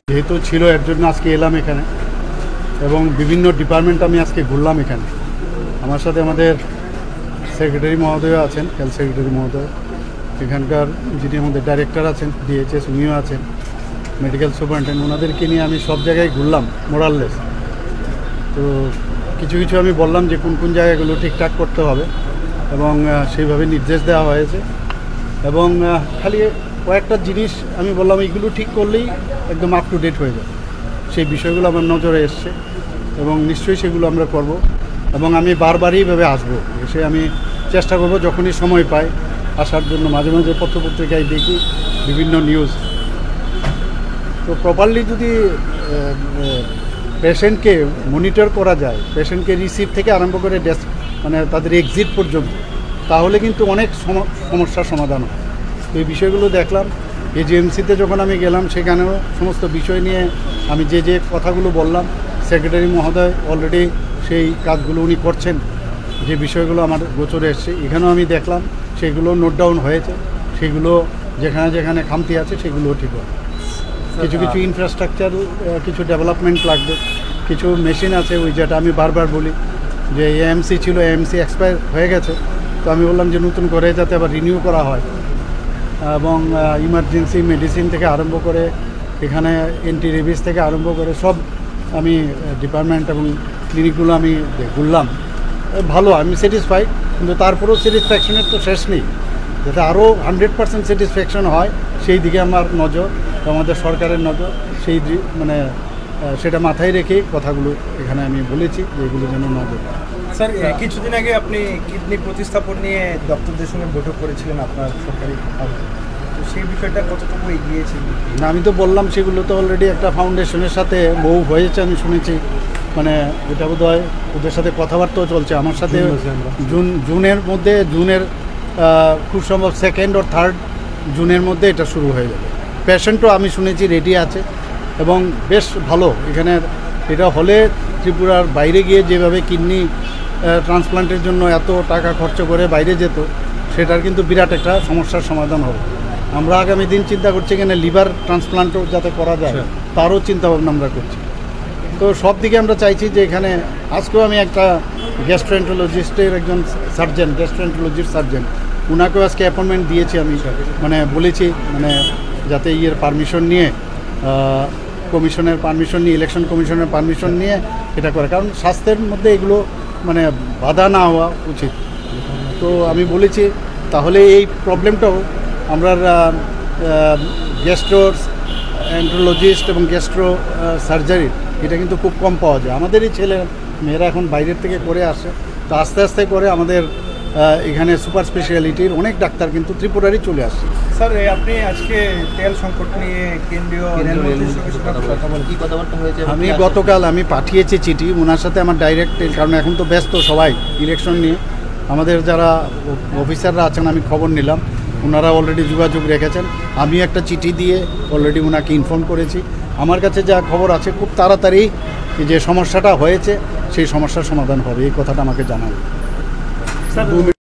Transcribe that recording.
যেহেতু ছিল এর জন্য আজকে এলাম এখানে এবং বিভিন্ন ডিপার্টমেন্ট আমি আজকে ঘুরলাম এখানে। আমার সাথে আমাদের সেক্রেটারি মহোদয় আছেন, হেলথ সেক্রেটারি মহোদয়, এখানকার যিনি আমাদের ডাইরেক্টর আছেন ডিএইচএস উনিও আছেন, মেডিকেল সুপারিনটেন্ডেন্ট, ওনাদেরকে নিয়ে আমি সব জায়গায় ঘুরলাম মোরাললেস। তো কিছু কিছু আমি বললাম যে কোন কোন জায়গাগুলো ঠিকঠাক করতে হবে এবং সেইভাবে নির্দেশ দেওয়া হয়েছে। এবং খালি কয়েকটা জিনিস আমি বললাম এইগুলো ঠিক করলেই একদম আপ টু ডেট হয়ে যাবে, সেই বিষয়গুলো আমার নজরে এসছে এবং নিশ্চয়ই সেগুলো আমরা করব। এবং আমি বারবারই এইভাবে আসবো, এসে আমি চেষ্টা করব যখনই সময় পাই আসার জন্য। মাঝে মাঝে পত্রপত্রিকায় দেখি বিভিন্ন নিউজ, তো প্রপারলি যদি পেশেন্টকে মনিটর করা যায়, পেশেন্টকে রিসিভ থেকে আরম্ভ করে মানে তাদের এক্সিট পর্যন্ত, তাহলে কিন্তু অনেক সমস্যার সমাধান হয়। তো এই বিষয়গুলো দেখলাম। এজিএমসিতে যখন আমি গেলাম সেখানেও সমস্ত বিষয় নিয়ে আমি যে কথাগুলো বললাম, সেক্রেটারি মহোদয় অলরেডি সেই কাজগুলো উনি করছেন, যে বিষয়গুলো আমার গোচরে এসছে এখানেও আমি দেখলাম, সেগুলো নোট ডাউন হয়েছে। সেগুলো যেখানে যেখানে খামতি আছে সেগুলোও ঠিক হয়। কিছু কিছু ইনফ্রাস্ট্রাকচার, কিছু ডেভেলপমেন্ট লাগবে, কিছু মেশিন আছে, ওই যেটা আমি বারবার বলি যে এএমসি ছিল, এএমসি এক্সপায়ার হয়ে গেছে, তো আমি বললাম যে নতুন করে যাতে আবার রিনিউ করা হয়। এবং ইমার্জেন্সি মেডিসিন থেকে আরম্ভ করে এখানে এন্টি রেবিস থেকে আরম্ভ করে সব আমি ডিপার্টমেন্ট এবং ক্লিনিকগুলো আমি ঘুরলাম। ভালো, আমি স্যাটিসফাইড, কিন্তু তারপরেও স্যাটিসফ্যাকশনের তো শেষ নেই। যাতে আরও 100% স্যাটিসফ্যাকশন হয় সেই দিকে আমার নজর, আমাদের সরকারের নজর, সেই মানে সেটা মাথায় রেখে কথাগুলো এখানে আমি বলেছি যে এগুলো যেন নজর। স্যার, কিছুদিন আগে আপনি কিডনি প্রতিস্থাপন নিয়ে ডক্টরদের সঙ্গে বৈঠক করেছিলেন আপনার সরকারি, তো সেই বিষয়টা কতটুকু এগিয়েছে? না, আমি তো বললাম সেগুলো তো অলরেডি একটা ফাউন্ডেশনের সাথে বহু হয়েছে আমি শুনেছি, মানে এটা বোধ হয় ওদের সাথে কথাবার্তাও চলছে আমার সাথে। জুনের মধ্যে, জুনের খুব সম্ভব 2nd or 3rd জুনের মধ্যে এটা শুরু হয়ে যাবে। পেশেন্টও আমি শুনেছি রেডি আছে এবং বেশ ভালো। এখানের এটা হলে ত্রিপুরার বাইরে গিয়ে যেভাবে কিডনি ট্রান্সপ্লান্টের জন্য এত টাকা খরচ করে বাইরে যেত, সেটার কিন্তু বিরাট একটা সমস্যার সমাধান হবে। আমরা আগামী দিন চিন্তা করছি এখানে লিভার ট্রান্সপ্লান্টও যাতে করা যায়, তারও চিন্তাভাবনা আমরা করছি। তো সব দিকে আমরা চাইছি যে এখানে আজকেও আমি একটা গ্যাস্ট্রোএন্টারোলজিস্টের একজন সার্জেন, গ্যাস্ট্রোএন্টারোলজির সার্জেন, ওনাকেও আজকে অ্যাপয়েন্টমেন্ট দিয়েছি আমি, মানে বলেছি মানে যাতে পারমিশন নিয়ে, কমিশনের পারমিশন নিয়ে, ইলেকশন কমিশনের পারমিশন নিয়ে এটা করে, কারণ স্বাস্থ্যের মধ্যে এগুলো মানে বাধা না হওয়া উচিত। তো আমি বলেছি তাহলে এই প্রবলেমটাও আমরা গ্যাস্ট্রোএন্টারোলজিস্ট এবং গ্যাস্ট্রো সার্জারি এটা কিন্তু খুব কম পাওয়া যায়। আমাদেরই ছেলে মেয়েরা এখন বাইরের থেকে করে আসে, তো আস্তে আস্তে করে আমাদের এখানে সুপার স্পেশালিটির অনেক ডাক্তার কিন্তু ত্রিপুরারই চলে আসছে। স্যার, আপনি আজকে তেল সংকট নিয়ে কেন্দ্রীয় কথাবার্তা হয়েছে? আমি গতকাল আমি পাঠিয়েছি চিঠি ওনার সাথে আমার ডাইরেক্ট, কারণ এখন তো ব্যস্ত সবাই ইলেকশন নিয়ে, আমাদের যারা অফিসাররা আছেন আমি খবর নিলাম, ওনারা অলরেডি যোগাযোগ রেখেছেন। আমি একটা চিঠি দিয়ে অলরেডি ওনাকে ইনফর্ম করেছি। আমার কাছে যা খবর আছে খুব তাড়াতাড়ি যে সমস্যাটা হয়েছে সেই সমস্যার সমাধান হবে, এই কথাটা আমাকে জানাবে।